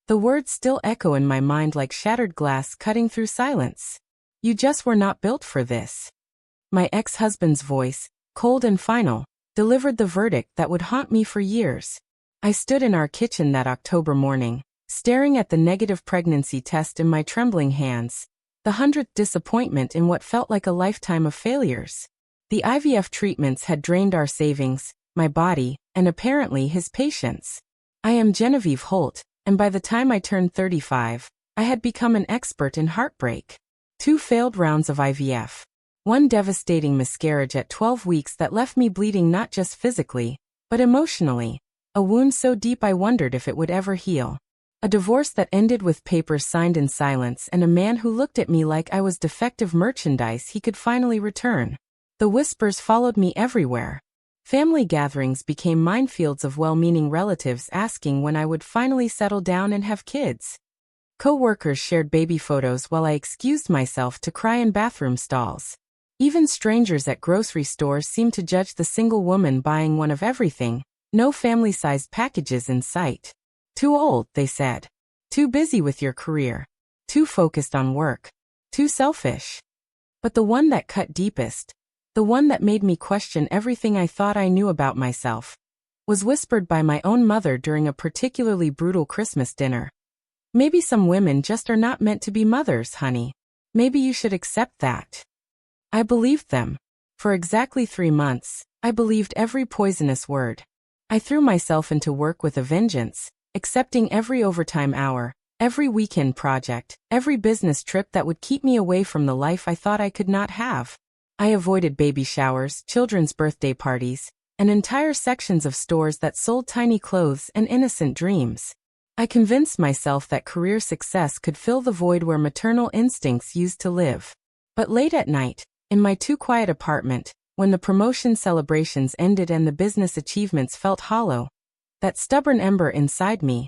The words still echo in my mind like shattered glass cutting through silence. You just were not built for this. My ex-husband's voice, cold and final, delivered the verdict that would haunt me for years. I stood in our kitchen that October morning, staring at the negative pregnancy test in my trembling hands, the 100th disappointment in what felt like a lifetime of failures. The IVF treatments had drained our savings, my body, and apparently his patience. I am Genevieve Holt, and by the time I turned 35, I had become an expert in heartbreak. 2 failed rounds of IVF. 1 devastating miscarriage at 12 weeks that left me bleeding not just physically, but emotionally. A wound so deep I wondered if it would ever heal. A divorce that ended with papers signed in silence and a man who looked at me like I was defective merchandise he could finally return. The whispers followed me everywhere. Family gatherings became minefields of well-meaning relatives asking when I would finally settle down and have kids. Co-workers shared baby photos while I excused myself to cry in bathroom stalls. Even strangers at grocery stores seemed to judge the single woman buying one of everything, no family-sized packages in sight. Too old, they said. Too busy with your career. Too focused on work. Too selfish. But the one that cut deepest, the one that made me question everything I thought I knew about myself, was whispered by my own mother during a particularly brutal Christmas dinner. Maybe some women just are not meant to be mothers, honey. Maybe you should accept that. I believed them. For exactly 3 months, I believed every poisonous word. I threw myself into work with a vengeance, accepting every overtime hour, every weekend project, every business trip that would keep me away from the life I thought I could not have. I avoided baby showers, children's birthday parties, and entire sections of stores that sold tiny clothes and innocent dreams. I convinced myself that career success could fill the void where maternal instincts used to live. But late at night, in my too-quiet apartment, when the promotion celebrations ended and the business achievements felt hollow, that stubborn ember inside me,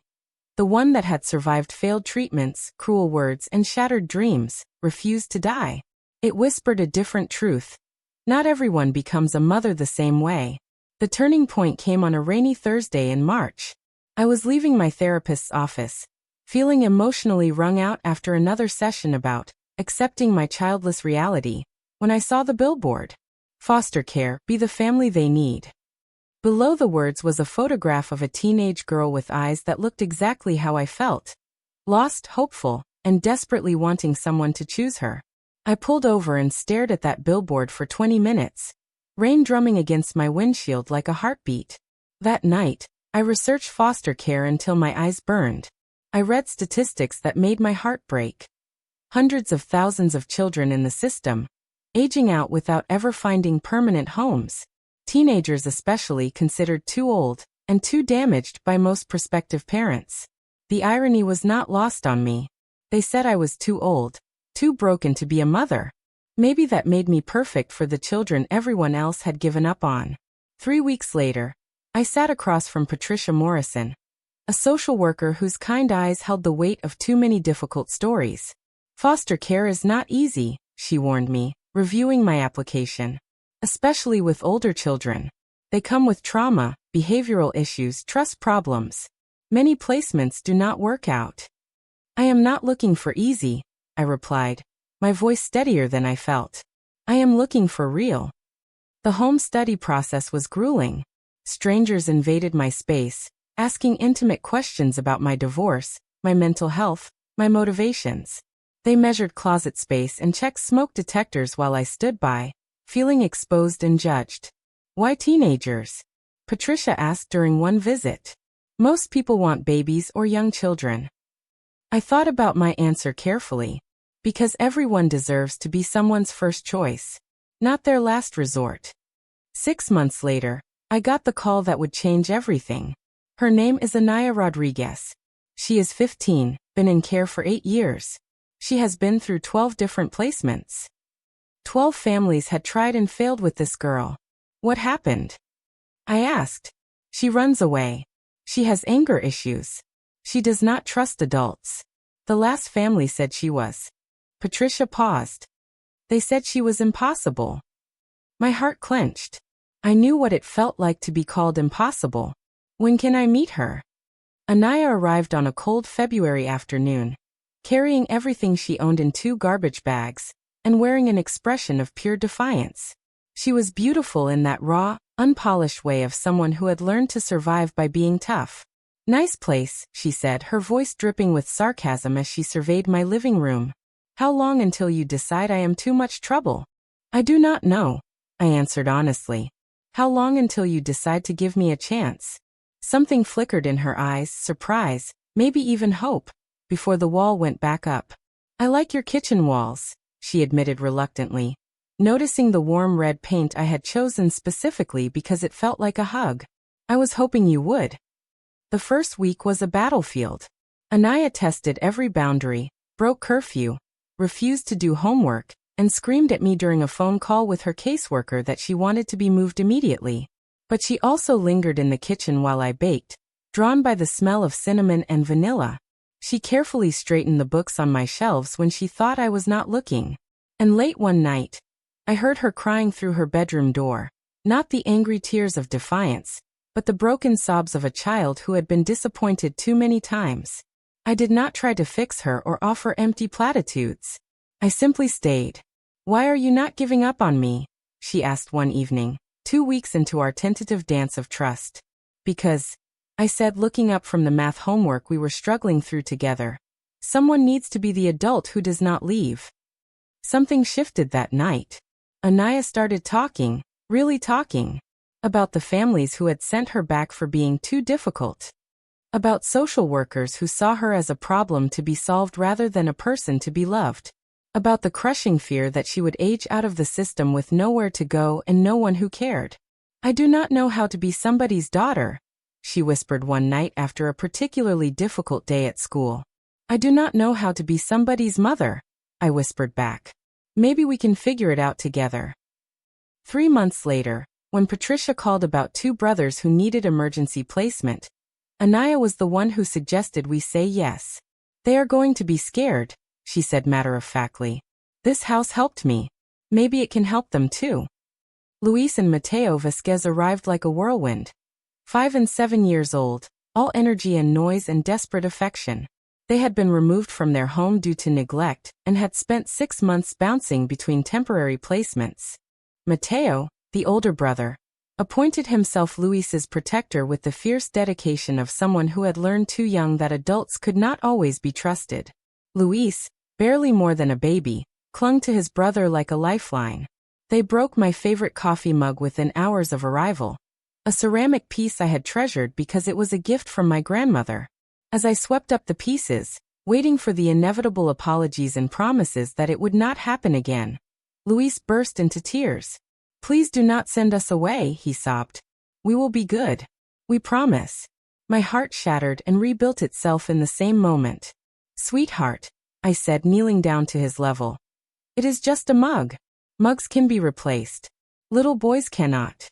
the one that had survived failed treatments, cruel words, and shattered dreams, refused to die. It whispered a different truth. Not everyone becomes a mother the same way. The turning point came on a rainy Thursday in March. I was leaving my therapist's office, feeling emotionally wrung out after another session about accepting my childless reality, when I saw the billboard. Foster care, be the family they need. Below the words was a photograph of a teenage girl with eyes that looked exactly how I felt. Lost, hopeful, and desperately wanting someone to choose her. I pulled over and stared at that billboard for 20 minutes, rain drumming against my windshield like a heartbeat. That night, I researched foster care until my eyes burned. I read statistics that made my heart break. Hundreds of thousands of children in the system, aging out without ever finding permanent homes. Teenagers especially considered too old and too damaged by most prospective parents. The irony was not lost on me. They said I was too old, too broken to be a mother. Maybe that made me perfect for the children everyone else had given up on. 3 weeks later, I sat across from Patricia Morrison, a social worker whose kind eyes held the weight of too many difficult stories. Foster care is not easy, she warned me, reviewing my application. Especially with older children. They come with trauma, behavioral issues, trust problems. Many placements do not work out. I am not looking for easy, I replied, my voice steadier than I felt. I am looking for real. The home study process was grueling. Strangers invaded my space, asking intimate questions about my divorce, my mental health, my motivations. They measured closet space and checked smoke detectors while I stood by, feeling exposed and judged. Why teenagers? Patricia asked during one visit. Most people want babies or young children. I thought about my answer carefully. Because everyone deserves to be someone's first choice, not their last resort. 6 months later, I got the call that would change everything. Her name is Anaya Rodriguez. She is 15, been in care for 8 years. She has been through 12 different placements. 12 families had tried and failed with this girl. What happened? I asked. She runs away. She has anger issues. She does not trust adults. The last family said she was. Patricia paused. They said she was impossible. My heart clenched. I knew what it felt like to be called impossible. When can I meet her? Anaya arrived on a cold February afternoon, carrying everything she owned in 2 garbage bags, and wearing an expression of pure defiance. She was beautiful in that raw, unpolished way of someone who had learned to survive by being tough. "Nice place," she said, her voice dripping with sarcasm as she surveyed my living room. "How long until you decide I am too much trouble?" "I do not know," I answered honestly. "How long until you decide to give me a chance?" Something flickered in her eyes, surprise, maybe even hope, before the wall went back up. "I like your kitchen walls," she admitted reluctantly, noticing the warm red paint I had chosen specifically because it felt like a hug. "I was hoping you would." The first week was a battlefield. Anaya tested every boundary, broke curfew, refused to do homework, and screamed at me during a phone call with her caseworker that she wanted to be moved immediately. But she also lingered in the kitchen while I baked, drawn by the smell of cinnamon and vanilla. She carefully straightened the books on my shelves when she thought I was not looking. And late one night, I heard her crying through her bedroom door, not the angry tears of defiance, but the broken sobs of a child who had been disappointed too many times. I did not try to fix her or offer empty platitudes. I simply stayed. "Why are you not giving up on me?" she asked one evening, 2 weeks into our tentative dance of trust. "Because," I said, looking up from the math homework we were struggling through together, "someone needs to be the adult who does not leave." Something shifted that night. Anaya started talking, really talking, about the families who had sent her back for being too difficult. About social workers who saw her as a problem to be solved rather than a person to be loved. About the crushing fear that she would age out of the system with nowhere to go and no one who cared. "I do not know how to be somebody's daughter," she whispered one night after a particularly difficult day at school. "I do not know how to be somebody's mother," I whispered back. "Maybe we can figure it out together." 3 months later, when Patricia called about 2 brothers who needed emergency placement, Anaya was the one who suggested we say yes. "They are going to be scared," she said matter-of-factly. "This house helped me. Maybe it can help them too." Luis and Mateo Vasquez arrived like a whirlwind. 5 and 7 years old, all energy and noise and desperate affection. They had been removed from their home due to neglect and had spent 6 months bouncing between temporary placements. Mateo, the older brother, appointed himself Luis's protector with the fierce dedication of someone who had learned too young that adults could not always be trusted. Luis, barely more than a baby, clung to his brother like a lifeline. They broke my favorite coffee mug within hours of arrival, a ceramic piece I had treasured because it was a gift from my grandmother. As I swept up the pieces, waiting for the inevitable apologies and promises that it would not happen again, Luis burst into tears. "Please do not send us away," he sobbed. "We will be good. We promise." My heart shattered and rebuilt itself in the same moment. "Sweetheart," I said, kneeling down to his level. "It is just a mug. Mugs can be replaced. Little boys cannot."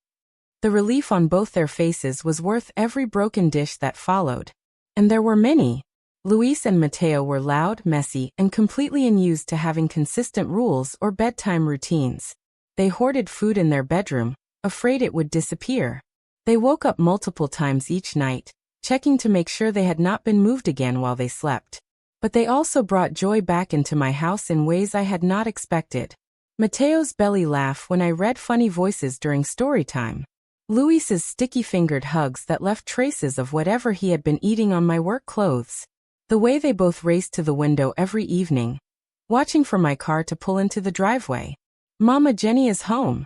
The relief on both their faces was worth every broken dish that followed. And there were many. Luis and Mateo were loud, messy, and completely unused to having consistent rules or bedtime routines. They hoarded food in their bedroom, afraid it would disappear. They woke up multiple times each night, checking to make sure they had not been moved again while they slept. But they also brought joy back into my house in ways I had not expected. Mateo's belly laugh when I read funny voices during story time. Luis's sticky-fingered hugs that left traces of whatever he had been eating on my work clothes. The way they both raced to the window every evening, watching for my car to pull into the driveway. "Mama Jenny is home,"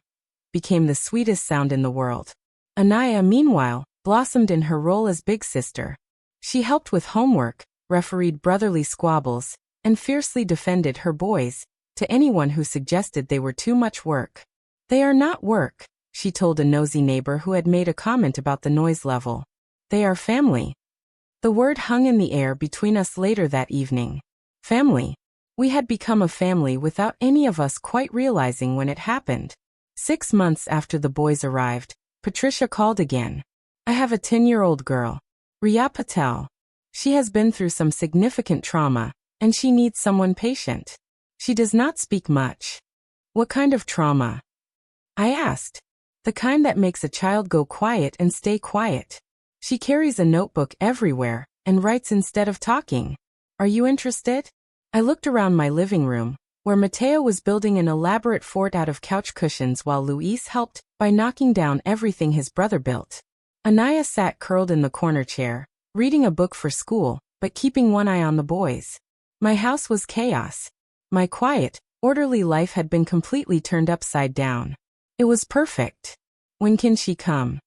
became the sweetest sound in the world. Anaya, meanwhile, blossomed in her role as big sister. She helped with homework, refereed brotherly squabbles, and fiercely defended her boys to anyone who suggested they were too much work. "They are not work," she told a nosy neighbor who had made a comment about the noise level. "They are family." The word hung in the air between us later that evening. Family. We had become a family without any of us quite realizing when it happened. 6 months after the boys arrived, Patricia called again. "I have a 10-year-old girl, Riya Patel. She has been through some significant trauma, and she needs someone patient. She does not speak much." "What kind of trauma?" I asked. "The kind that makes a child go quiet and stay quiet. She carries a notebook everywhere, and writes instead of talking. Are you interested? I looked around my living room, where Mateo was building an elaborate fort out of couch cushions while Luis helped by knocking down everything his brother built. Anaya sat curled in the corner chair, reading a book for school, but keeping one eye on the boys. My house was chaos. My quiet, orderly life had been completely turned upside down. It was perfect. When can she come?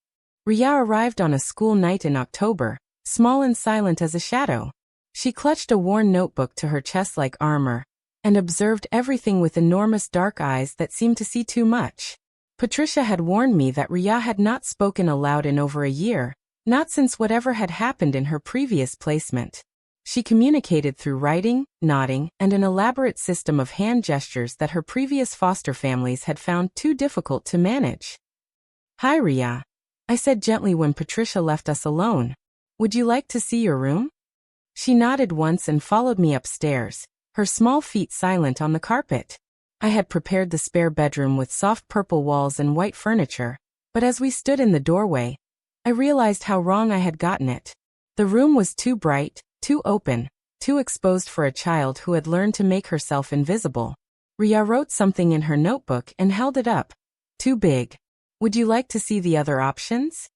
Ria arrived on a school night in October, small and silent as a shadow. She clutched a worn notebook to her chest like armor, and observed everything with enormous dark eyes that seemed to see too much. Patricia had warned me that Ria had not spoken aloud in over a year, not since whatever had happened in her previous placement. She communicated through writing, nodding, and an elaborate system of hand gestures that her previous foster families had found too difficult to manage. "Hi, Ria," I said gently when Patricia left us alone. "Would you like to see your room?" She nodded once and followed me upstairs, her small feet silent on the carpet. I had prepared the spare bedroom with soft purple walls and white furniture, but as we stood in the doorway, I realized how wrong I had gotten it. The room was too bright, too open, too exposed for a child who had learned to make herself invisible. Ria wrote something in her notebook and held it up. "Too big. Would you like to see the other options?"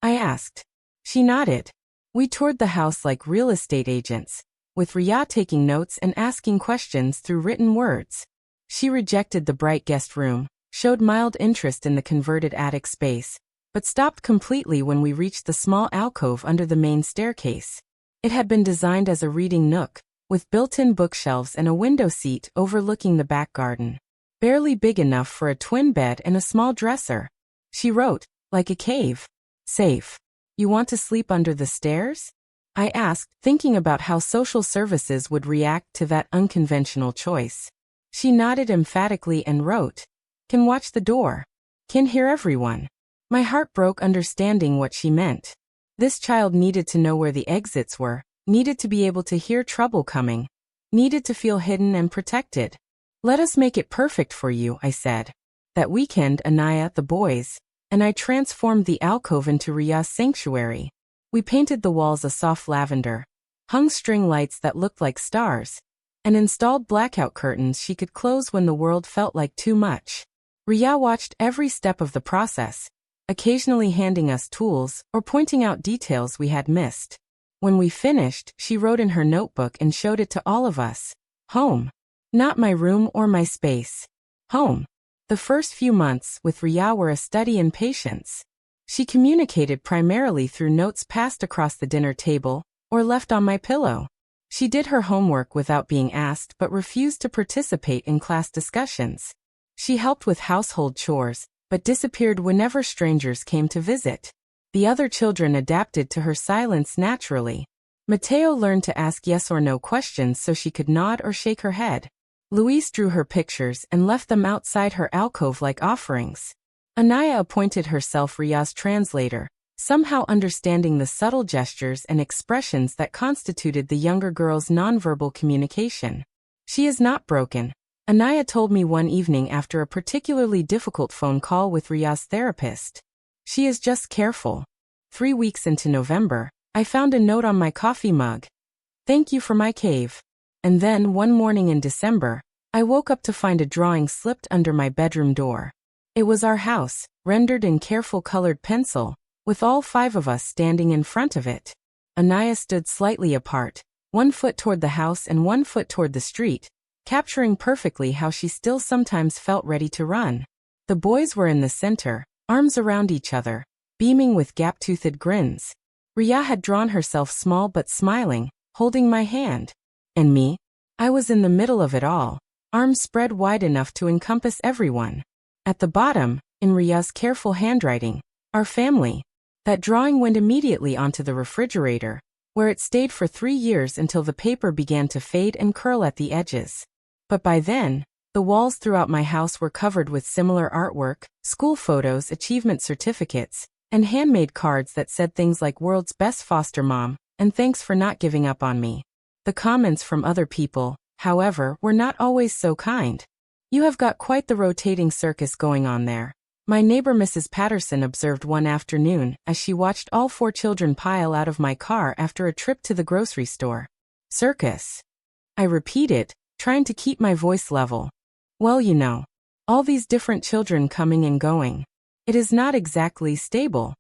I asked. She nodded. We toured the house like real estate agents, with Ria taking notes and asking questions through written words. She rejected the bright guest room, showed mild interest in the converted attic space, but stopped completely when we reached the small alcove under the main staircase. It had been designed as a reading nook, with built-in bookshelves and a window seat overlooking the back garden. Barely big enough for a twin bed and a small dresser. She wrote, "Like a cave. Safe. You want to sleep under the stairs?" I asked, thinking about how social services would react to that unconventional choice. She nodded emphatically and wrote, "Can watch the door. Can hear everyone." My heart broke understanding what she meant. This child needed to know where the exits were, needed to be able to hear trouble coming, needed to feel hidden and protected. "Let us make it perfect for you," I said. That weekend, Anaya, the boys, and I transformed the alcove into Ria's sanctuary. We painted the walls a soft lavender, hung string lights that looked like stars, and installed blackout curtains she could close when the world felt like too much. Ria watched every step of the process, occasionally handing us tools or pointing out details we had missed. When we finished, she wrote in her notebook and showed it to all of us. "Home. Not my room or my space. Home." The first few months with Ria were a study in patience. She communicated primarily through notes passed across the dinner table or left on my pillow. She did her homework without being asked but refused to participate in class discussions. She helped with household chores, but disappeared whenever strangers came to visit. The other children adapted to her silence naturally. Mateo learned to ask yes or no questions so she could nod or shake her head. Luis drew her pictures and left them outside her alcove like offerings. Anaya appointed herself Ria's translator, somehow understanding the subtle gestures and expressions that constituted the younger girl's nonverbal communication. "She is not broken," Anaya told me one evening after a particularly difficult phone call with Ria's therapist. "She is just careful." 3 weeks into November, I found a note on my coffee mug. "Thank you for my cave." And then, one morning in December, I woke up to find a drawing slipped under my bedroom door. It was our house, rendered in careful colored pencil, with all 5 of us standing in front of it. Anaya stood slightly apart, 1 foot toward the house and 1 foot toward the street, capturing perfectly how she still sometimes felt ready to run. The boys were in the center, arms around each other, beaming with gap-toothed grins. Ria had drawn herself small but smiling, holding my hand. And me? I was in the middle of it all, arms spread wide enough to encompass everyone. At the bottom, in Ria's careful handwriting, "Our family." That drawing went immediately onto the refrigerator, where it stayed for 3 years until the paper began to fade and curl at the edges. But by then, the walls throughout my house were covered with similar artwork, school photos, achievement certificates, and handmade cards that said things like "World's Best Foster Mom" and "Thanks for not giving up on me." The comments from other people, however, were not always so kind. "You have got quite the rotating circus going on there. My neighbor Mrs. Patterson observed one afternoon as she watched all 4 children pile out of my car after a trip to the grocery store. Circus. I repeated, trying to keep my voice level. Well, you know. All these different children coming and going. It is not exactly stable.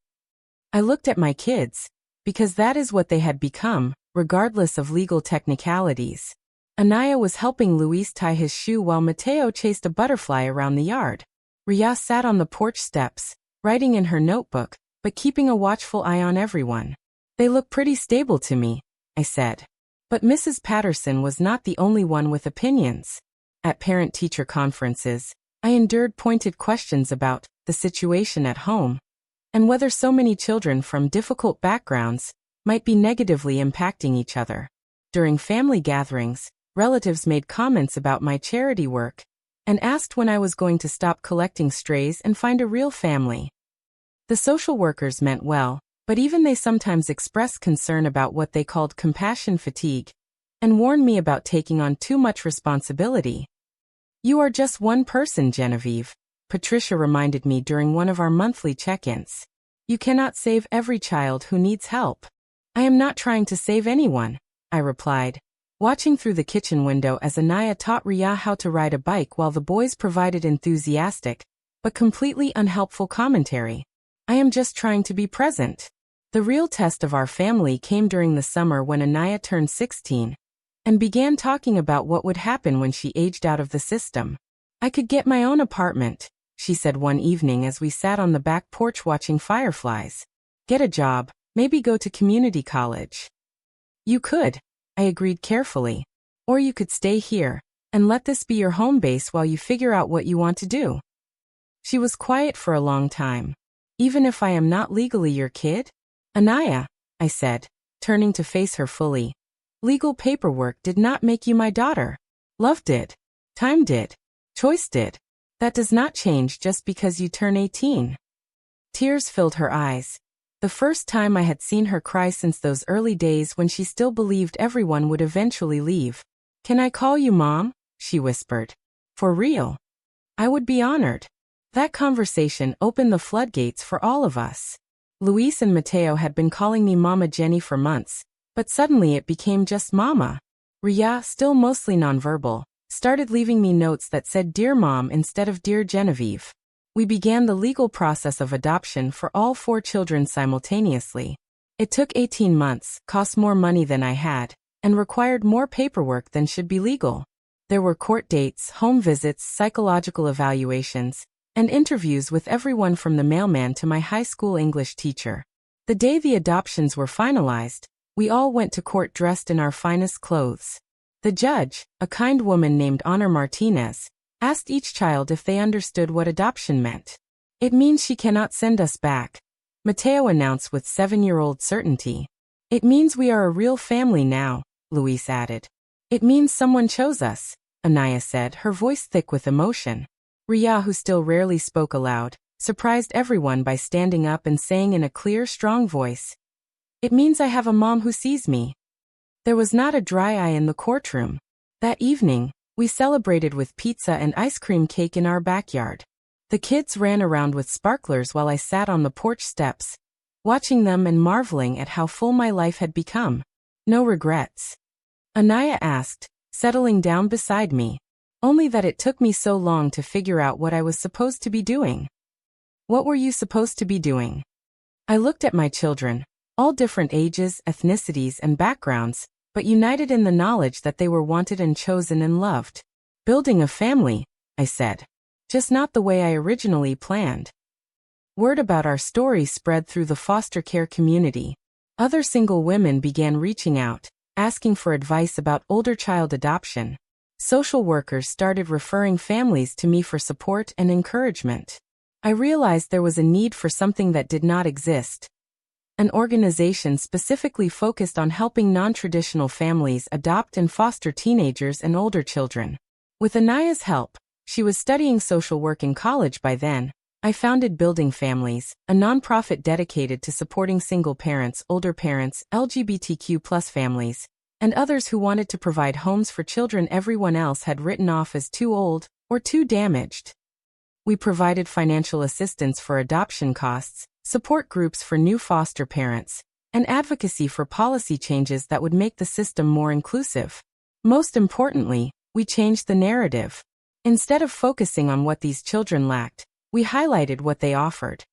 I looked at my kids, because that is what they had become, regardless of legal technicalities. Anaya was helping Luis tie his shoe while Mateo chased a butterfly around the yard. Ria sat on the porch steps, writing in her notebook, but keeping a watchful eye on everyone. They look pretty stable to me, I said. But Mrs. Patterson was not the only one with opinions. At parent-teacher conferences, I endured pointed questions about the situation at home, and whether so many children from difficult backgrounds might be negatively impacting each other. During family gatherings, relatives made comments about my charity work, and asked when I was going to stop collecting strays and find a real family. The social workers meant well, but even they sometimes expressed concern about what they called compassion fatigue, and warned me about taking on too much responsibility. You are just one person, Genevieve, Patricia reminded me during one of our monthly check-ins. You cannot save every child who needs help. I am not trying to save anyone, I replied, watching through the kitchen window as Anaya taught Ria how to ride a bike while the boys provided enthusiastic, but completely unhelpful commentary. I am just trying to be present. The real test of our family came during the summer when Anaya turned 16 and began talking about what would happen when she aged out of the system. I could get my own apartment, she said one evening as we sat on the back porch watching fireflies. Get a job, maybe go to community college. You could, I agreed carefully. Or you could stay here and let this be your home base while you figure out what you want to do. She was quiet for a long time. Even if I am not legally your kid? Anaya, I said, turning to face her fully. Legal paperwork did not make you my daughter. Love did. Time did. Choice did. That does not change just because you turn 18. Tears filled her eyes. The first time I had seen her cry since those early days when she still believed everyone would eventually leave. Can I call you Mom? She whispered. For real? I would be honored. That conversation opened the floodgates for all of us. Luis and Mateo had been calling me Mama Jenny for months, but suddenly it became just Mama. Ria, still mostly nonverbal, started leaving me notes that said Dear Mom instead of Dear Genevieve. We began the legal process of adoption for all 4 children simultaneously. It took 18 months, cost more money than I had, and required more paperwork than should be legal. There were court dates, home visits, psychological evaluations, and interviews with everyone from the mailman to my high school English teacher. The day the adoptions were finalized, we all went to court dressed in our finest clothes. The judge, a kind woman named Honor Martinez, asked each child if they understood what adoption meant. It means she cannot send us back, Mateo announced with 7-year-old certainty. It means we are a real family now, Luis added. It means someone chose us, Anaya said, her voice thick with emotion. Ria, who still rarely spoke aloud, surprised everyone by standing up and saying in a clear, strong voice, It means I have a mom who sees me. There was not a dry eye in the courtroom. That evening, we celebrated with pizza and ice cream cake in our backyard. The kids ran around with sparklers while I sat on the porch steps, watching them and marveling at how full my life had become. No regrets. Anaya asked, settling down beside me. Only that it took me so long to figure out what I was supposed to be doing. What were you supposed to be doing? I looked at my children, all different ages, ethnicities, and backgrounds, but united in the knowledge that they were wanted and chosen and loved. Building a family, I said. Just not the way I originally planned. Word about our story spread through the foster care community. Other single women began reaching out, asking for advice about older child adoption. Social workers started referring families to me for support and encouragement. I realized there was a need for something that did not exist. An organization specifically focused on helping non-traditional families adopt and foster teenagers and older children. With Anaya's help, she was studying social work in college by then. I founded Building Families, a nonprofit dedicated to supporting single parents, older parents, LGBTQ+ families, and others who wanted to provide homes for children everyone else had written off as too old or too damaged. We provided financial assistance for adoption costs, support groups for new foster parents, and advocacy for policy changes that would make the system more inclusive. Most importantly, we changed the narrative. Instead of focusing on what these children lacked, we highlighted what they offered.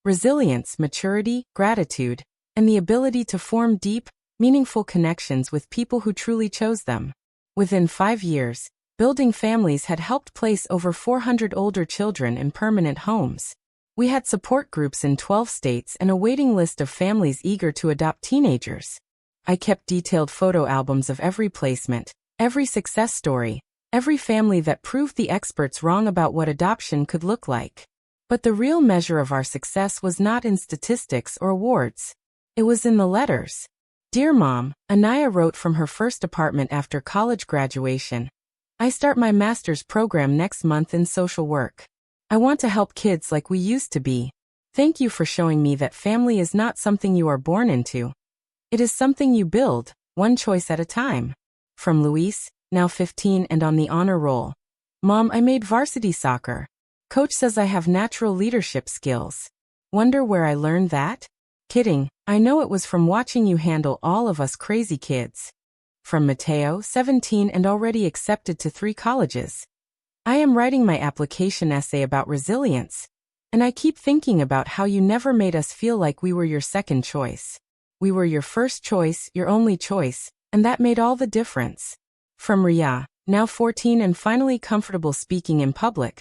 Resilience, maturity, gratitude, and the ability to form deep, meaningful connections with people who truly chose them. Within 5 years, Building Families had helped place over 400 older children in permanent homes. We had support groups in 12 states and a waiting list of families eager to adopt teenagers. I kept detailed photo albums of every placement, every success story, every family that proved the experts wrong about what adoption could look like. But the real measure of our success was not in statistics or awards. It was in the letters. Dear Mom, Anaya wrote from her first apartment after college graduation. I start my master's program next month in social work. I want to help kids like we used to be. Thank you for showing me that family is not something you are born into. It is something you build, one choice at a time. From Luis, now 15 and on the honor roll. Mom, I made varsity soccer. Coach says I have natural leadership skills. Wonder where I learned that? Kidding, I know it was from watching you handle all of us crazy kids. From Mateo, 17 and already accepted to 3 colleges. I am writing my application essay about resilience, and I keep thinking about how you never made us feel like we were your second choice. We were your first choice, your only choice, and that made all the difference. From Ria, now 14 and finally comfortable speaking in public.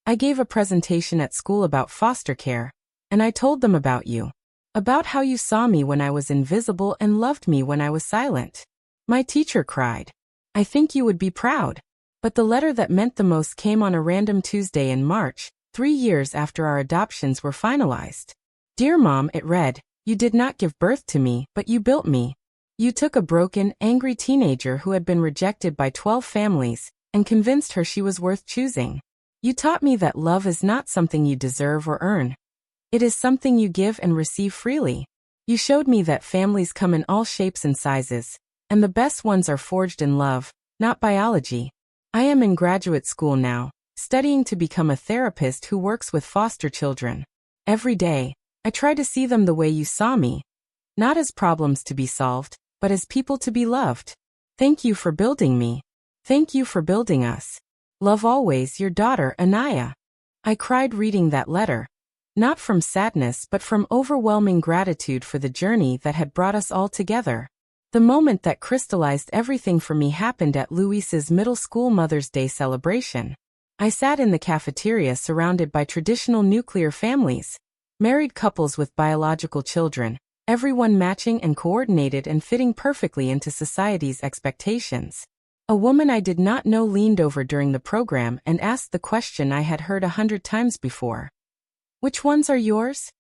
I gave a presentation at school about foster care, and I told them about you. About how you saw me when I was invisible and loved me when I was silent. My teacher cried. I think you would be proud. But the letter that meant the most came on a random Tuesday in March, 3 years after our adoptions were finalized. Dear Mom, it read, you did not give birth to me, but you built me. You took a broken, angry teenager who had been rejected by 12 families, and convinced her she was worth choosing. You taught me that love is not something you deserve or earn. It is something you give and receive freely. You showed me that families come in all shapes and sizes, and the best ones are forged in love, not biology. I am in graduate school now, studying to become a therapist who works with foster children. Every day, I try to see them the way you saw me. Not as problems to be solved, but as people to be loved. Thank you for building me. Thank you for building us. Love always, your daughter, Anaya. I cried reading that letter. Not from sadness but from overwhelming gratitude for the journey that had brought us all together. The moment that crystallized everything for me happened at Luis's middle school Mother's Day celebration. I sat in the cafeteria surrounded by traditional nuclear families, married couples with biological children, everyone matching and coordinated and fitting perfectly into society's expectations. A woman I did not know leaned over during the program and asked the question I had heard 100 times before. Which ones are yours?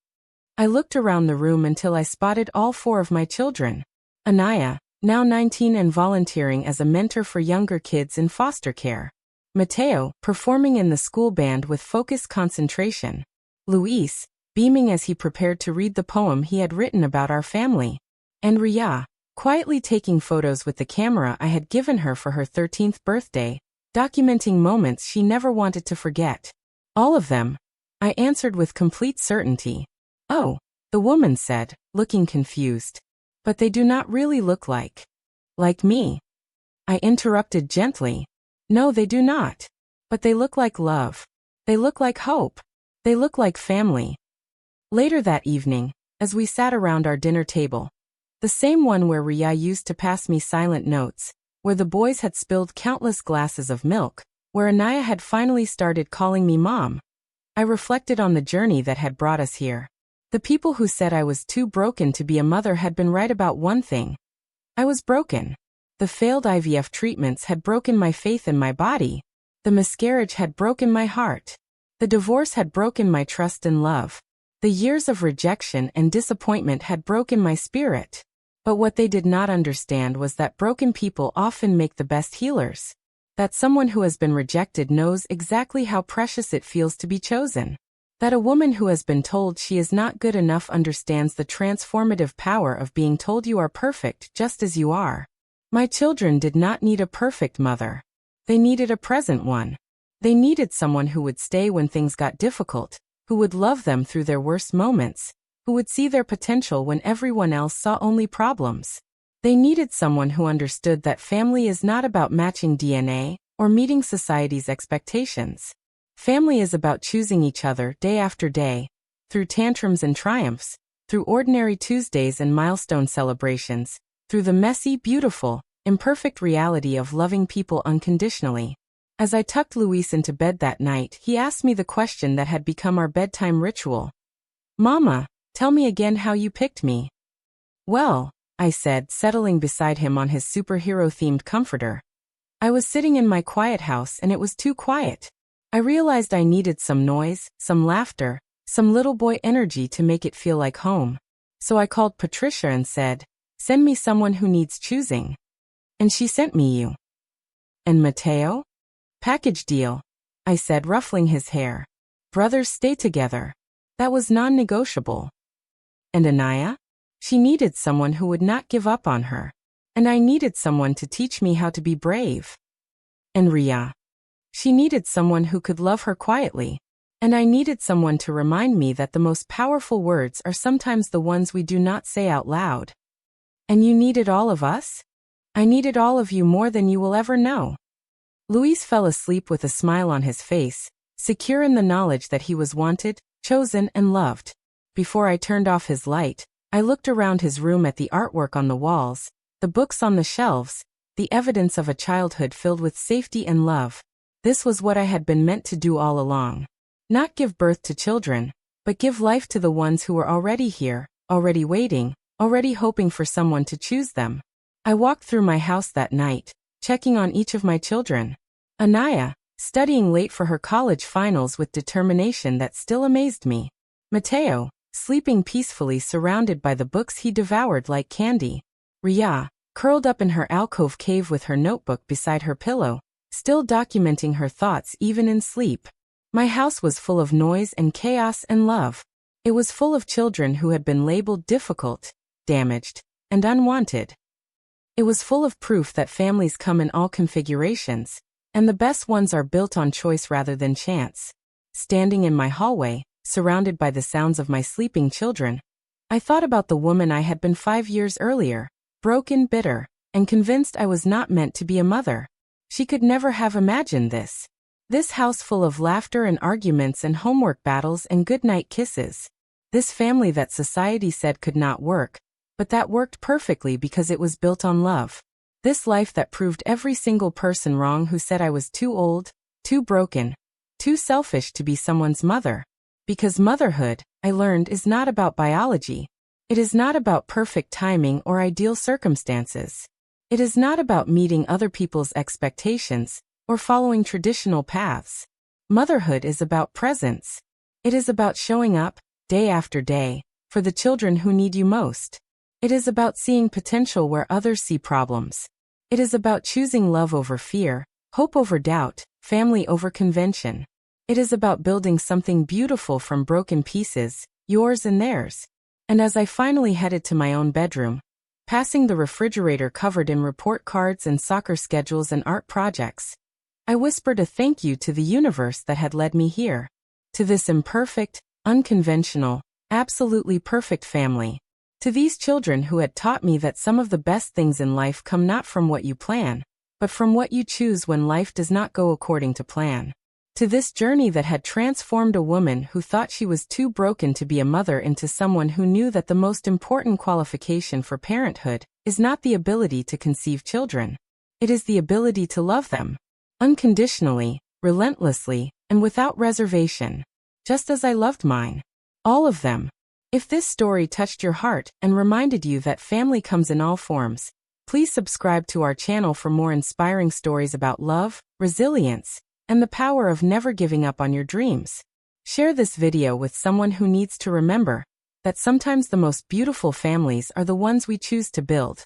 I looked around the room until I spotted all 4 of my children. Anaya, now 19 and volunteering as a mentor for younger kids in foster care. Mateo, performing in the school band with focused concentration. Luis, beaming as he prepared to read the poem he had written about our family. And Ria, quietly taking photos with the camera I had given her for her 13th birthday, documenting moments she never wanted to forget. All of them, I answered with complete certainty. Oh, the woman said, looking confused. But they do not really look like me. I interrupted gently. No, they do not. But they look like love. They look like hope. They look like family. Later that evening, as we sat around our dinner table, the same one where Ria used to pass me silent notes, where the boys had spilled countless glasses of milk, where Anaya had finally started calling me Mom, I reflected on the journey that had brought us here. The people who said I was too broken to be a mother had been right about one thing. I was broken. The failed IVF treatments had broken my faith in my body. The miscarriage had broken my heart. The divorce had broken my trust in love. The years of rejection and disappointment had broken my spirit. But what they did not understand was that broken people often make the best healers. That someone who has been rejected knows exactly how precious it feels to be chosen. That a woman who has been told she is not good enough understands the transformative power of being told you are perfect just as you are. My children did not need a perfect mother. They needed a present one. They needed someone who would stay when things got difficult, who would love them through their worst moments, who would see their potential when everyone else saw only problems. They needed someone who understood that family is not about matching DNA or meeting society's expectations. Family is about choosing each other day after day, through tantrums and triumphs, through ordinary Tuesdays and milestone celebrations, through the messy, beautiful, imperfect reality of loving people unconditionally. As I tucked Luis into bed that night, he asked me the question that had become our bedtime ritual. "Mama, tell me again how you picked me." "Well," I said, settling beside him on his superhero-themed comforter. "I was sitting in my quiet house and it was too quiet. I realized I needed some noise, some laughter, some little boy energy to make it feel like home. So I called Patricia and said, 'Send me someone who needs choosing.' And she sent me you." "And Mateo?" "Package deal," I said, ruffling his hair. "Brothers stay together. That was non-negotiable." "And Anaya?" "She needed someone who would not give up on her. And I needed someone to teach me how to be brave." "And Ria?" "She needed someone who could love her quietly. And I needed someone to remind me that the most powerful words are sometimes the ones we do not say out loud." "And you needed all of us?" "I needed all of you more than you will ever know." Luis fell asleep with a smile on his face, secure in the knowledge that he was wanted, chosen, and loved. Before I turned off his light, I looked around his room at the artwork on the walls, the books on the shelves, the evidence of a childhood filled with safety and love. This was what I had been meant to do all along. Not give birth to children, but give life to the ones who were already here, already waiting, already hoping for someone to choose them. I walked through my house that night, checking on each of my children. Anaya, studying late for her college finals with determination that still amazed me. Mateo, sleeping peacefully surrounded by the books he devoured like candy. Ria, curled up in her alcove cave with her notebook beside her pillow, still documenting her thoughts even in sleep. My house was full of noise and chaos and love. It was full of children who had been labeled difficult, damaged, and unwanted. It was full of proof that families come in all configurations, and the best ones are built on choice rather than chance. Standing in my hallway, surrounded by the sounds of my sleeping children, I thought about the woman I had been 5 years earlier, broken, bitter, and convinced I was not meant to be a mother. She could never have imagined this. This house full of laughter and arguments and homework battles and goodnight kisses. This family that society said could not work, but that worked perfectly because it was built on love. This life that proved every single person wrong who said I was too old, too broken, too selfish to be someone's mother. Because motherhood, I learned, is not about biology. It is not about perfect timing or ideal circumstances. It is not about meeting other people's expectations or following traditional paths. Motherhood is about presence. It is about showing up, day after day, for the children who need you most. It is about seeing potential where others see problems. It is about choosing love over fear, hope over doubt, family over convention. It is about building something beautiful from broken pieces, yours and theirs. And as I finally headed to my own bedroom, passing the refrigerator covered in report cards and soccer schedules and art projects, I whispered a thank you to the universe that had led me here. To this imperfect, unconventional, absolutely perfect family. To these children who had taught me that some of the best things in life come not from what you plan, but from what you choose when life does not go according to plan. To this journey that had transformed a woman who thought she was too broken to be a mother into someone who knew that the most important qualification for parenthood is not the ability to conceive children. It is the ability to love them. Unconditionally, relentlessly, and without reservation. Just as I loved mine. All of them. If this story touched your heart and reminded you that family comes in all forms, please subscribe to our channel for more inspiring stories about love, resilience, and the power of never giving up on your dreams. Share this video with someone who needs to remember that sometimes the most beautiful families are the ones we choose to build.